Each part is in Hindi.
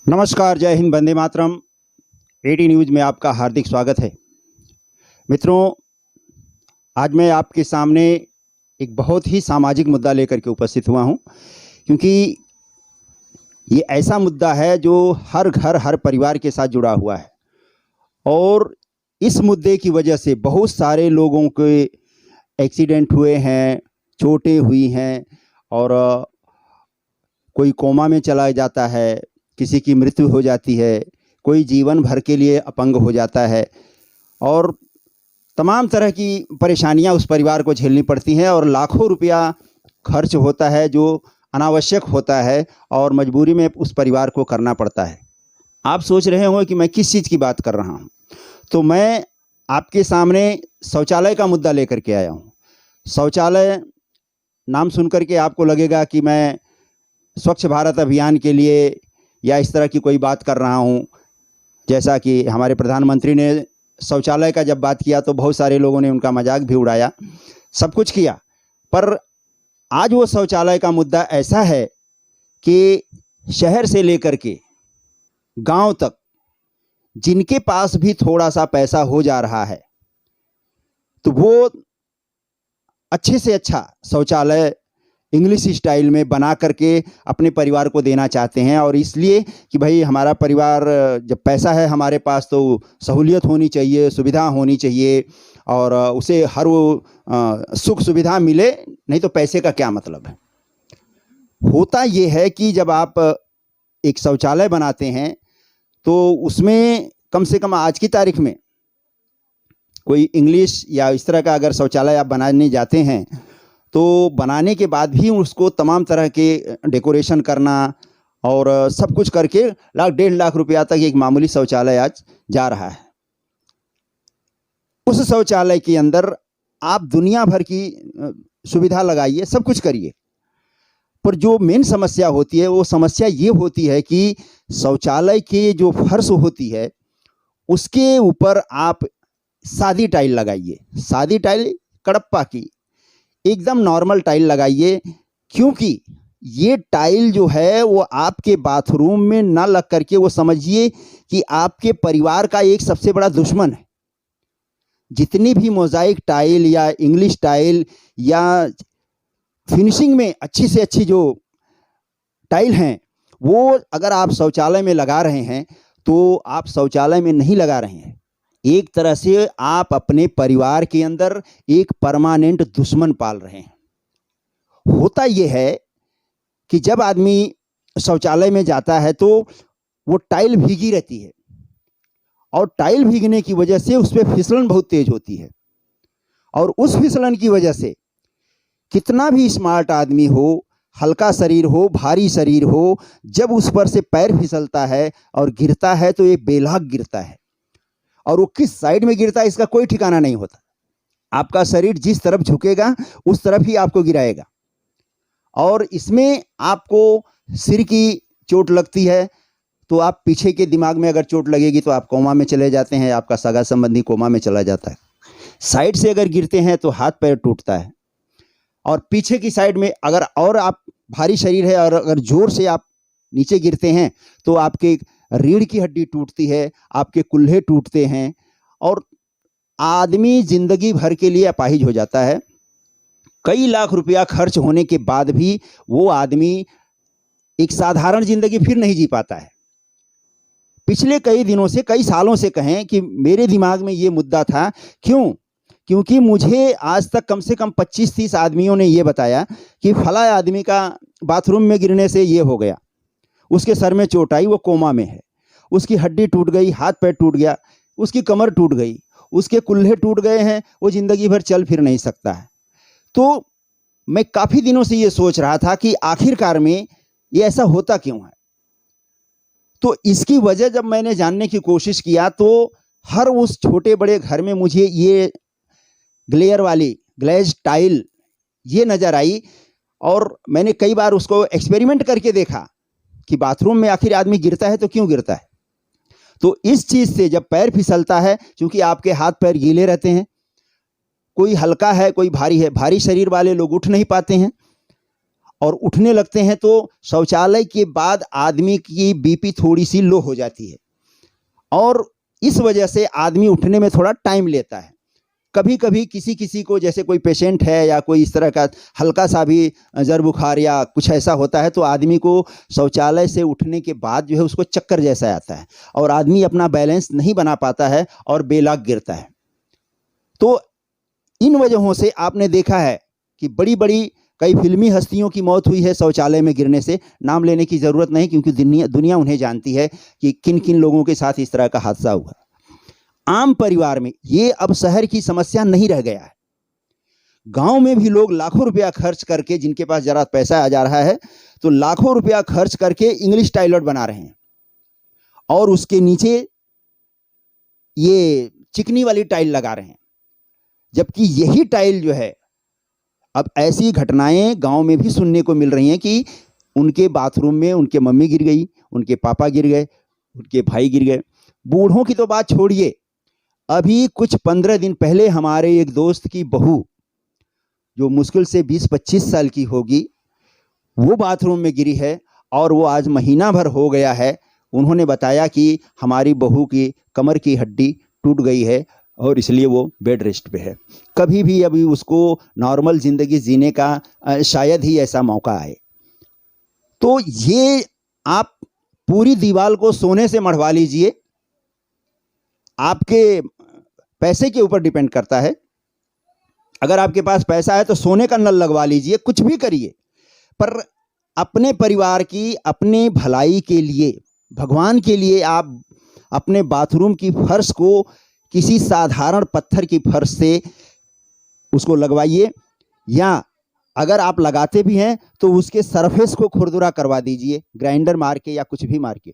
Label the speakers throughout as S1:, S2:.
S1: नमस्कार, जय हिंद, वंदे मातरम। एटी न्यूज़ में आपका हार्दिक स्वागत है। मित्रों, आज मैं आपके सामने एक बहुत ही सामाजिक मुद्दा लेकर के उपस्थित हुआ हूं, क्योंकि ये ऐसा मुद्दा है जो हर घर हर परिवार के साथ जुड़ा हुआ है और इस मुद्दे की वजह से बहुत सारे लोगों के एक्सीडेंट हुए हैं, चोटें हुई हैं और कोई कोमा में चला जाता है, किसी की मृत्यु हो जाती है, कोई जीवन भर के लिए अपंग हो जाता है और तमाम तरह की परेशानियां उस परिवार को झेलनी पड़ती हैं और लाखों रुपया खर्च होता है जो अनावश्यक होता है और मजबूरी में उस परिवार को करना पड़ता है। आप सोच रहे होंगे कि मैं किस चीज़ की बात कर रहा हूं, तो मैं आपके सामने शौचालय का मुद्दा लेकर के आया हूं। शौचालय नाम सुनकर के आपको लगेगा कि मैं स्वच्छ भारत अभियान के लिए या इस तरह की कोई बात कर रहा हूं। जैसा कि हमारे प्रधानमंत्री ने शौचालय का जब बात किया तो बहुत सारे लोगों ने उनका मजाक भी उड़ाया, सब कुछ किया, पर आज वो शौचालय का मुद्दा ऐसा है कि शहर से लेकर के गांव तक जिनके पास भी थोड़ा सा पैसा हो जा रहा है तो वो अच्छे से अच्छा शौचालय इंग्लिश स्टाइल में बना करके अपने परिवार को देना चाहते हैं। और इसलिए कि भाई हमारा परिवार, जब पैसा है हमारे पास तो सहूलियत होनी चाहिए, सुविधा होनी चाहिए और उसे हर वो सुख सुविधा मिले, नहीं तो पैसे का क्या मतलब है। होता ये है कि जब आप एक शौचालय बनाते हैं तो उसमें कम से कम आज की तारीख में कोई इंग्लिश या इस तरह का अगर शौचालय आप बनाने जाते हैं तो बनाने के बाद भी उसको तमाम तरह के डेकोरेशन करना और सब कुछ करके लाख 1.5 लाख रुपया तक एक मामूली शौचालय आज जा रहा है। उस शौचालय के अंदर आप दुनिया भर की सुविधा लगाइए, सब कुछ करिए, पर जो मेन समस्या होती है वो समस्या ये होती है कि शौचालय के जो फर्श होती है उसके ऊपर आप सादी टाइल लगाइए, सादी टाइल कड़प्पा की एकदम नॉर्मल टाइल लगाइए, क्योंकि ये टाइल जो है वो आपके बाथरूम में ना लग करके वो समझिए कि आपके परिवार का एक सबसे बड़ा दुश्मन है। जितनी भी मोज़ाइक टाइल या इंग्लिश टाइल या फिनिशिंग में अच्छी से अच्छी जो टाइल हैं वो अगर आप शौचालय में लगा रहे हैं तो आप शौचालय में नहीं लगा रहे हैं, एक तरह से आप अपने परिवार के अंदर एक परमानेंट दुश्मन पाल रहे हैं। होता यह है कि जब आदमी शौचालय में जाता है तो वो टाइल भीगी रहती है और टाइल भीगने की वजह से उस पर फिसलन बहुत तेज होती है और उस फिसलन की वजह से कितना भी स्मार्ट आदमी हो, हल्का शरीर हो, भारी शरीर हो, जब उस पर से पैर फिसलता है और गिरता है तो ये बेलाग गिरता है और वो किस साइड में गिरता है इसका कोई ठिकाना नहीं होता। आपका शरीर जिस तरफ झुकेगा उस तरफ ही आपको गिराएगा और इसमें आपको सिर की चोट लगती है तो आप पीछे के दिमाग में अगर चोट लगेगी तो आप कोमा में चले जाते हैं, आपका सगा संबंधी कोमा में चला जाता है। साइड से अगर गिरते हैं तो हाथ पैर टूटता है और पीछे की साइड में अगर और आप भारी शरीर है और अगर जोर से आप नीचे गिरते हैं तो आपके रीढ़ की हड्डी टूटती है, आपके कुल्हे टूटते हैं और आदमी जिंदगी भर के लिए अपाहिज हो जाता है। कई लाख रुपया खर्च होने के बाद भी वो आदमी एक साधारण जिंदगी फिर नहीं जी पाता है। पिछले कई दिनों से, कई सालों से कहें कि मेरे दिमाग में ये मुद्दा था। क्यों? क्योंकि मुझे आज तक कम से कम 25-30 आदमियों ने ये बताया कि फला आदमी का बाथरूम में गिरने से ये हो गया, उसके सर में चोट आई, वो कोमा में है, उसकी हड्डी टूट गई, हाथ पैर टूट गया, उसकी कमर टूट गई, उसके कुल्हे टूट गए हैं, वो ज़िंदगी भर चल फिर नहीं सकता है। तो मैं काफ़ी दिनों से ये सोच रहा था कि आखिरकार में ये ऐसा होता क्यों है। तो इसकी वजह जब मैंने जानने की कोशिश किया तो हर उस छोटे बड़े घर में मुझे ये ग्लेयर वाली ग्लेज टाइल ये नज़र आई और मैंने कई बार उसको एक्सपेरिमेंट करके देखा कि बाथरूम में आखिर आदमी गिरता है तो क्यों गिरता है। तो इस चीज़ से जब पैर फिसलता है, क्योंकि आपके हाथ पैर गीले रहते हैं, कोई हल्का है कोई भारी है, भारी शरीर वाले लोग उठ नहीं पाते हैं और उठने लगते हैं तो शौचालय के बाद आदमी की बीपी थोड़ी सी लो हो जाती है और इस वजह से आदमी उठने में थोड़ा टाइम लेता है। कभी कभी किसी किसी को, जैसे कोई पेशेंट है या कोई इस तरह का हल्का सा भी जर बुखार या कुछ ऐसा होता है तो आदमी को शौचालय से उठने के बाद जो है उसको चक्कर जैसा आता है और आदमी अपना बैलेंस नहीं बना पाता है और बेलाग गिरता है। तो इन वजहों से आपने देखा है कि बड़ी बड़ी कई फिल्मी हस्तियों की मौत हुई है शौचालय में गिरने से। नाम लेने की ज़रूरत नहीं क्योंकि दुनिया उन्हें जानती है कि किन किन लोगों के साथ इस तरह का हादसा हुआ। आम परिवार में ये अब शहर की समस्या नहीं रह गया है। गांव में भी लोग लाखों रुपया खर्च करके, जिनके पास जरा पैसा आ जा रहा है तो लाखों रुपया खर्च करके इंग्लिश टॉयलेट बना रहे हैं और उसके नीचे ये चिकनी वाली टाइल लगा रहे हैं। जबकि यही टाइल जो है, अब ऐसी घटनाएं गांव में भी सुनने को मिल रही हैं कि उनके बाथरूम में उनके मम्मी गिर गई, उनके पापा गिर गए, उनके भाई गिर गए। बूढ़ों की तो बात छोड़िए, अभी कुछ 15 दिन पहले हमारे एक दोस्त की बहू, जो मुश्किल से 20-25 साल की होगी, वो बाथरूम में गिरी है और वो आज महीना भर हो गया है। उन्होंने बताया कि हमारी बहू की कमर की हड्डी टूट गई है और इसलिए वो बेड रेस्ट पे है। कभी भी अभी उसको नॉर्मल ज़िंदगी जीने का शायद ही ऐसा मौका आए। तो ये आप पूरी दीवार को सोने से मढ़वा लीजिए, आपके पैसे के ऊपर डिपेंड करता है। अगर आपके पास पैसा है तो सोने का नल लगवा लीजिए, कुछ भी करिए, पर अपने परिवार की, अपने भलाई के लिए, भगवान के लिए आप अपने बाथरूम की फर्श को किसी साधारण पत्थर की फर्श से उसको लगवाइए, या अगर आप लगाते भी हैं तो उसके सरफेस को खुरदुरा करवा दीजिए, ग्राइंडर मार के या कुछ भी मार के।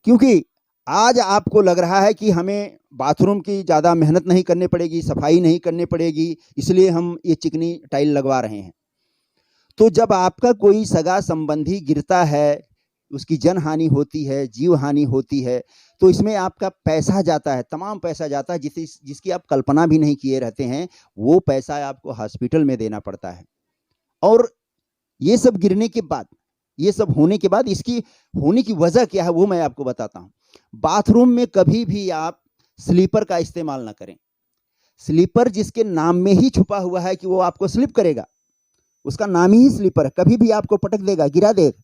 S1: क्योंकि आज आपको लग रहा है कि हमें बाथरूम की ज़्यादा मेहनत नहीं करनी पड़ेगी, सफाई नहीं करनी पड़ेगी, इसलिए हम ये चिकनी टाइल लगवा रहे हैं। तो जब आपका कोई सगा संबंधी गिरता है, उसकी जन हानि होती है, जीव हानि होती है, तो इसमें आपका पैसा जाता है, तमाम पैसा जाता है, जिसकी आप कल्पना भी नहीं किए रहते हैं। वो पैसा आपको हॉस्पिटल में देना पड़ता है। और ये सब गिरने के बाद, ये सब होने के बाद इसकी होने की वजह क्या है वो मैं आपको बताता हूँ। बाथरूम में कभी भी आप स्लीपर का इस्तेमाल ना करें। स्लीपर जिसके नाम में ही छुपा हुआ है कि वो आपको स्लिप करेगा, उसका नाम ही स्लीपर है, कभी भी आपको पटक देगा, गिरा देगा।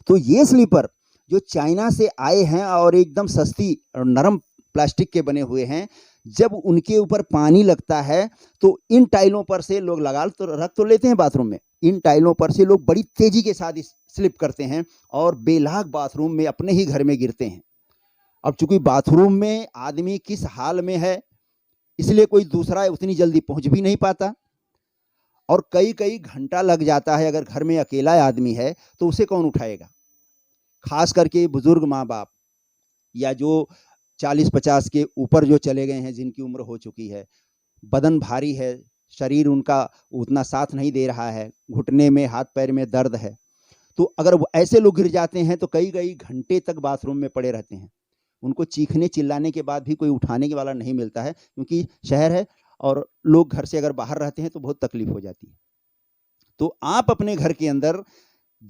S1: तो ये स्लीपर जो चाइना से आए हैं और एकदम सस्ती और नरम प्लास्टिक के बने हुए हैं, जब उनके ऊपर पानी लगता है तो इन टाइलों पर से लोग रख तो लेते हैं बाथरूम में, इन टाइलों पर से लोग बड़ी तेजी के साथ स्लिप करते हैं और बेलाग बाथरूम में अपने ही घर में गिरते हैं। अब चूंकि बाथरूम में आदमी किस हाल में है, इसलिए कोई दूसरा उतनी जल्दी पहुंच भी नहीं पाता और कई कई घंटा लग जाता है। अगर घर में अकेला आदमी है तो उसे कौन उठाएगा? खास करके बुजुर्ग माँ बाप या जो 40-50 के ऊपर जो चले गए हैं, जिनकी उम्र हो चुकी है, बदन भारी है, शरीर उनका उतना साथ नहीं दे रहा है, घुटने में, हाथ पैर में दर्द है, तो अगर ऐसे लोग गिर जाते हैं तो कई कई घंटे तक बाथरूम में पड़े रहते हैं। उनको चीखने चिल्लाने के बाद भी कोई उठाने के वाला नहीं मिलता है, क्योंकि शहर है और लोग घर से अगर बाहर रहते हैं तो बहुत तकलीफ हो जाती है। तो आप अपने घर के अंदर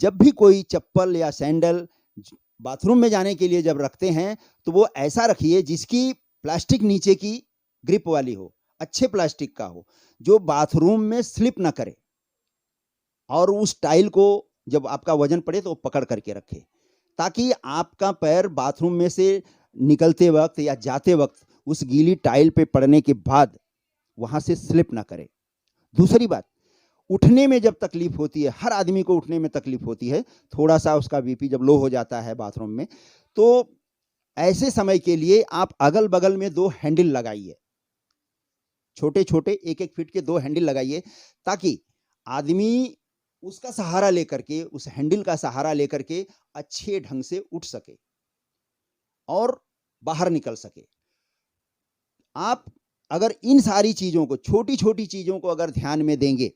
S1: जब भी कोई चप्पल या सैंडल बाथरूम में जाने के लिए जब रखते हैं तो वो ऐसा रखिए जिसकी प्लास्टिक नीचे की ग्रिप वाली हो, अच्छे प्लास्टिक का हो, जो बाथरूम में स्लिप ना करे और उस टाइल को जब आपका वजन पड़े तो पकड़ करके रखे, ताकि आपका पैर बाथरूम में से निकलते वक्त या जाते वक्त उस गीली टाइल पे पड़ने के बाद वहां से स्लिप ना करे। दूसरी बात, उठने में जब तकलीफ होती है, हर आदमी को उठने में तकलीफ होती है, थोड़ा सा उसका बीपी जब लो हो जाता है बाथरूम में, तो ऐसे समय के लिए आप अगल बगल में 2 हैंडल लगाइए, छोटे छोटे 1-1 फीट के 2 हैंडल लगाइए, ताकि आदमी उसका सहारा लेकर के, उस हैंडल का सहारा लेकर के अच्छे ढंग से उठ सके और बाहर निकल सके। आप अगर इन सारी चीजों को, छोटी छोटी चीजों को अगर ध्यान में देंगे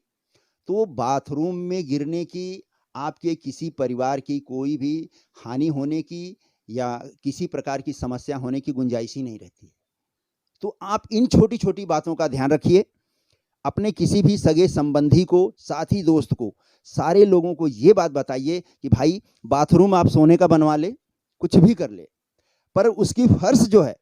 S1: तो बाथरूम में गिरने की, आपके किसी परिवार की कोई भी हानि होने की या किसी प्रकार की समस्या होने की गुंजाइश ही नहीं रहती है। तो आप इन छोटी छोटी बातों का ध्यान रखिए। अपने किसी भी सगे संबंधी को, साथी दोस्त को, सारे लोगों को ये बात बताइए कि भाई बाथरूम आप सोने का बनवा ले, कुछ भी कर ले, पर उसकी फर्श जो है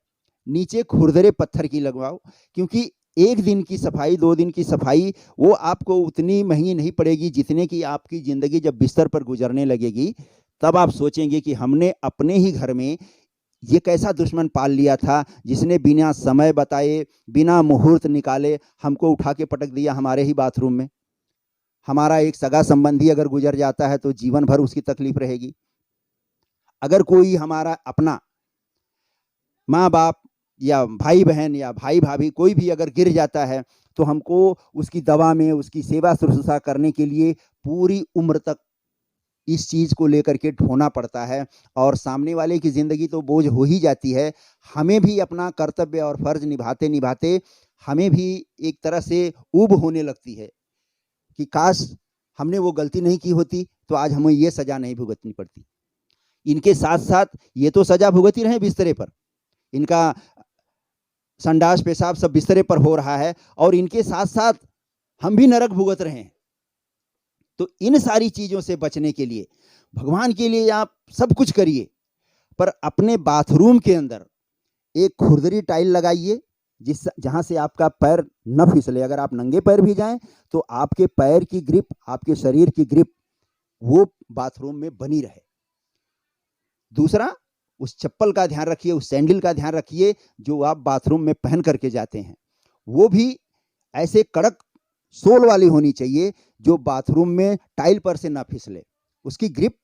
S1: नीचे खुरदरे पत्थर की लगवाओ, क्योंकि 1 दिन की सफाई, 2 दिन की सफाई वो आपको उतनी महंगी नहीं पड़ेगी जितने की आपकी ज़िंदगी जब बिस्तर पर गुजरने लगेगी, तब आप सोचेंगे कि हमने अपने ही घर में ये कैसा दुश्मन पाल लिया था, जिसने बिना समय बताए, बिना मुहूर्त निकाले हमको उठा के पटक दिया हमारे ही बाथरूम में। हमारा एक सगा संबंधी अगर गुजर जाता है तो जीवन भर उसकी तकलीफ रहेगी। अगर कोई हमारा अपना माँ बाप या भाई बहन या भाई भाभी कोई भी अगर गिर जाता है, तो हमको उसकी दवा में, उसकी सेवा शुश्रूषा करने के लिए पूरी उम्र तक इस चीज़ को लेकर के ढोना पड़ता है, और सामने वाले की ज़िंदगी तो बोझ हो ही जाती है। हमें भी अपना कर्तव्य और फर्ज निभाते निभाते हमें भी एक तरह से ऊब होने लगती है कि काश हमने वो गलती नहीं की होती तो आज हमें ये सज़ा नहीं भुगतनी पड़ती। इनके साथ साथ ये तो सज़ा भुगत ही रहे हैं बिस्तरे पर, इनका संडास पेशाब सब बिस्तरे पर हो रहा है, और इनके साथ साथ हम भी नरक भुगत रहे हैं। तो इन सारी चीज़ों से बचने के लिए भगवान के लिए आप सब कुछ करिए, पर अपने बाथरूम के अंदर एक खुरदरी टाइल लगाइए, जहाँ से आपका पैर न फिसले। अगर आप नंगे पैर भी जाएं तो आपके पैर की ग्रिप, आपके शरीर की ग्रिप वो बाथरूम में बनी रहे। दूसरा, उस चप्पल का ध्यान रखिए, उस सैंडल का ध्यान रखिए जो आप बाथरूम में पहन करके जाते हैं, वो भी ऐसे कड़क सोल वाली होनी चाहिए जो बाथरूम में टाइल पर से ना फिसले, उसकी ग्रिप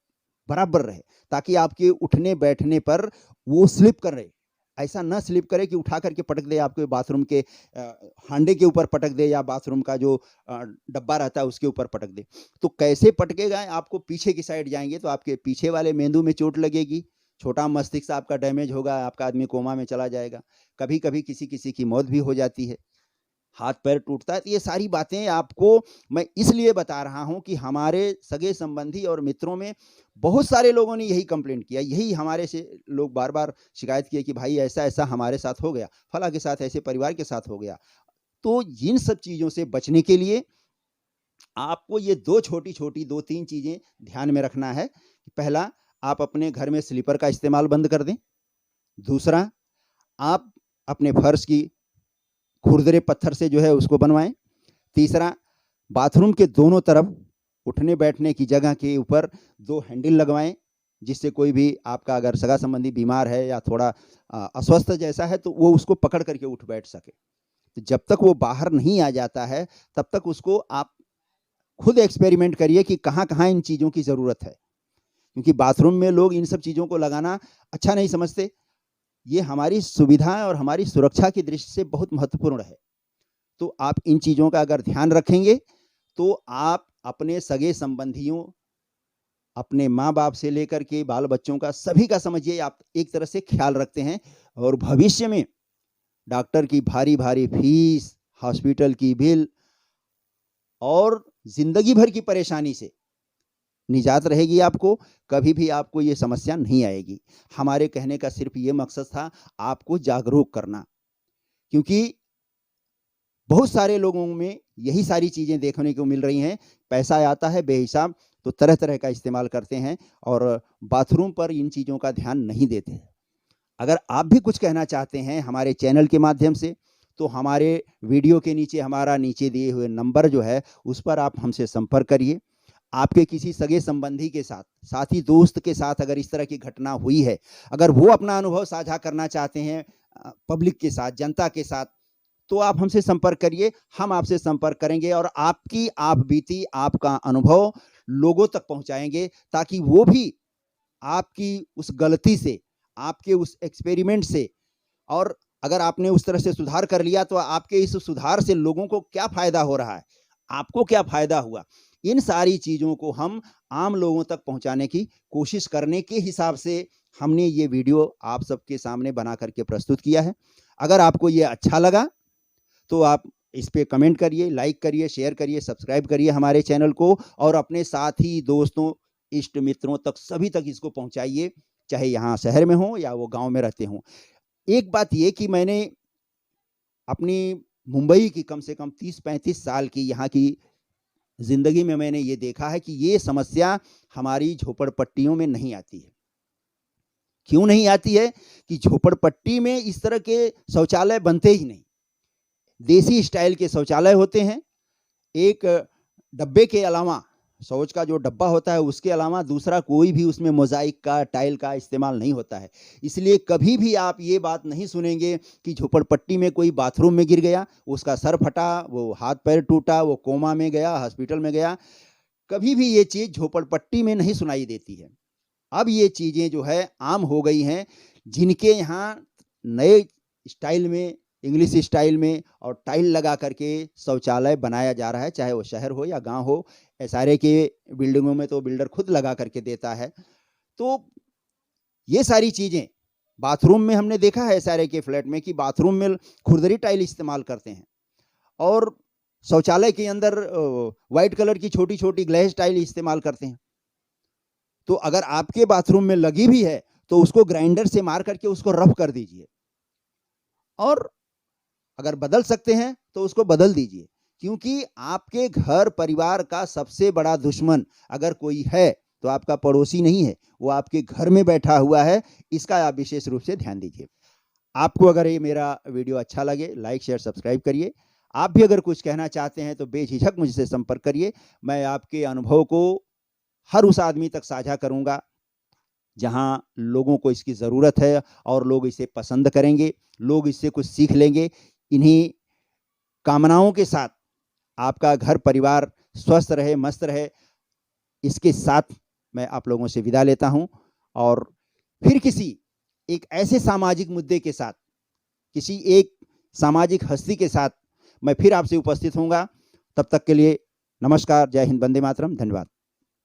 S1: बराबर रहे, ताकि आपके उठने बैठने पर वो स्लिप करे। ऐसा ना स्लिप करे कि उठा करके पटक दे, आपके बाथरूम के हांडे के ऊपर पटक दे, या बाथरूम का जो डब्बा रहता है उसके ऊपर पटक दे। तो कैसे पटकेगा? आपको पीछे की साइड जाएंगे तो आपके पीछे वाले मेंदू में चोट लगेगी, छोटा मस्तिष्क आपका डैमेज होगा, आपका आदमी कोमा में चला जाएगा, कभी कभी किसी किसी की मौत भी हो जाती है, हाथ पैर टूटता है। तो ये सारी बातें आपको मैं इसलिए बता रहा हूं कि हमारे सगे संबंधी और मित्रों में बहुत सारे लोगों ने यही कंप्लेंट किया, यही हमारे से लोग बार बार शिकायत किए कि भाई ऐसा ऐसा हमारे साथ हो गया, फला के साथ ऐसे परिवार के साथ हो गया। तो इन सब चीज़ों से बचने के लिए आपको ये 2 छोटी-छोटी 2-3 चीज़ें ध्यान में रखना है। पहला, आप अपने घर में स्लीपर का इस्तेमाल बंद कर दें। दूसरा, आप अपने फर्श की खुरदरे पत्थर से जो है उसको बनवाएं। तीसरा, बाथरूम के दोनों तरफ उठने बैठने की जगह के ऊपर 2 हैंडल लगवाएं, जिससे कोई भी आपका अगर सगा संबंधी बीमार है या थोड़ा अस्वस्थ जैसा है तो वो उसको पकड़ करके उठ बैठ सके। तो जब तक वो बाहर नहीं आ जाता है तब तक उसको आप खुद एक्सपेरिमेंट करिए कि कहाँ कहाँ इन चीज़ों की ज़रूरत है, क्योंकि बाथरूम में लोग इन सब चीज़ों को लगाना अच्छा नहीं समझते। ये हमारी सुविधा और हमारी सुरक्षा की दृष्टि से बहुत महत्वपूर्ण है। तो आप इन चीज़ों का अगर ध्यान रखेंगे तो आप अपने सगे संबंधियों, अपने माँ बाप से लेकर के बाल बच्चों का, सभी का समझिए आप एक तरह से ख्याल रखते हैं, और भविष्य में डॉक्टर की भारी भारी फीस, हॉस्पिटल की बिल और जिंदगी भर की परेशानी से निजात रहेगी आपको। कभी भी आपको ये समस्या नहीं आएगी। हमारे कहने का सिर्फ ये मकसद था आपको जागरूक करना, क्योंकि बहुत सारे लोगों में यही सारी चीज़ें देखने को मिल रही हैं। पैसा आता है बेहिसाब तो तरह तरह का इस्तेमाल करते हैं और बाथरूम पर इन चीज़ों का ध्यान नहीं देते। अगर आप भी कुछ कहना चाहते हैं हमारे चैनल के माध्यम से, तो हमारे वीडियो के नीचे हमारा नीचे दिए हुए नंबर जो है उस पर आप हमसे संपर्क करिए। आपके किसी सगे संबंधी के साथ, साथी दोस्त के साथ अगर इस तरह की घटना हुई है, अगर वो अपना अनुभव साझा करना चाहते हैं पब्लिक के साथ, जनता के साथ, तो आप हमसे संपर्क करिए, हम आपसे संपर्क करेंगे और आपकी आप बीती, आपका अनुभव लोगों तक पहुंचाएंगे, ताकि वो भी आपकी उस गलती से, आपके उस एक्सपेरिमेंट से, और अगर आपने उस तरह से सुधार कर लिया तो आपके इस सुधार से लोगों को क्या फायदा हो रहा है, आपको क्या फायदा हुआ, इन सारी चीज़ों को हम आम लोगों तक पहुंचाने की कोशिश करने के हिसाब से हमने ये वीडियो आप सबके सामने बना करके प्रस्तुत किया है। अगर आपको ये अच्छा लगा तो आप इस पे कमेंट करिए, लाइक करिए, शेयर करिए, सब्सक्राइब करिए हमारे चैनल को, और अपने साथी, दोस्तों, इष्ट मित्रों तक, सभी तक इसको पहुंचाइए, चाहे यहाँ शहर में हो या वो गांव में रहते हों। एक बात ये कि मैंने अपनी मुंबई की कम से कम 30-35 साल की यहाँ की ज़िंदगी में मैंने ये देखा है कि ये समस्या हमारी झोपड़पट्टियों में नहीं आती है। क्यों नहीं आती है? कि झोपड़पट्टी में इस तरह के शौचालय बनते ही नहीं। देसी स्टाइल के शौचालय होते हैं। एक डब्बे के अलावा, शौच का जो डब्बा होता है उसके अलावा दूसरा कोई भी उसमें मोज़ाइक का, टाइल का इस्तेमाल नहीं होता है। इसलिए कभी भी आप ये बात नहीं सुनेंगे कि झोपड़पट्टी में कोई बाथरूम में गिर गया, उसका सर फटा, वो हाथ-पैर टूटा, वो कोमा में गया, हॉस्पिटल में गया। कभी भी ये चीज़ झोपड़पट्टी में नहीं सुनाई देती है। अब ये चीज़ें जो है आम हो गई हैं, जिनके यहाँ नए स्टाइल में, इंग्लिश स्टाइल में और टाइल लगा करके शौचालय बनाया जा रहा है, चाहे वो शहर हो या गाँव हो। एसआरए के बिल्डिंगों में तो बिल्डर खुद लगा करके देता है। तो ये सारी चीज़ें बाथरूम में हमने देखा है एसआरए के फ्लैट में कि बाथरूम में खुरदरी टाइल इस्तेमाल करते हैं और शौचालय के अंदर व्हाइट कलर की छोटी-छोटी ग्लेज़ टाइल इस्तेमाल करते हैं। तो अगर आपके बाथरूम में लगी भी है, तो उसको ग्राइंडर से मार करके उसको रफ कर दीजिए और अगर बदल सकते हैं, तो उसको बदल दीजिए। क्योंकि आपके घर परिवार का सबसे बड़ा दुश्मन अगर कोई है, तो आपका पड़ोसी नहीं है, वो आपके घर में बैठा हुआ है। इसका आप विशेष रूप से ध्यान दीजिए। आपको अगर ये मेरा वीडियो अच्छा लगे, लाइक, शेयर, सब्सक्राइब करिए। आप भी अगर कुछ कहना चाहते हैं, तो बेझिझक मुझसे संपर्क करिए। मैं आपके अनुभव को हर उस आदमी तक साझा करूँगा, जहाँ लोगों को इसकी ज़रूरत है और लोग इसे पसंद करेंगे, लोग इससे कुछ सीख लेंगे। इन्हीं कामनाओं के साथ आपका घर परिवार स्वस्थ रहे, मस्त रहे, इसके साथ मैं आप लोगों से विदा लेता हूँ और फिर किसी एक ऐसे सामाजिक मुद्दे के साथ, किसी एक सामाजिक हस्ती के साथ मैं फिर आपसे उपस्थित होऊँगा। तब तक के लिए नमस्कार, जय हिंद, वंदे मातरम, धन्यवाद।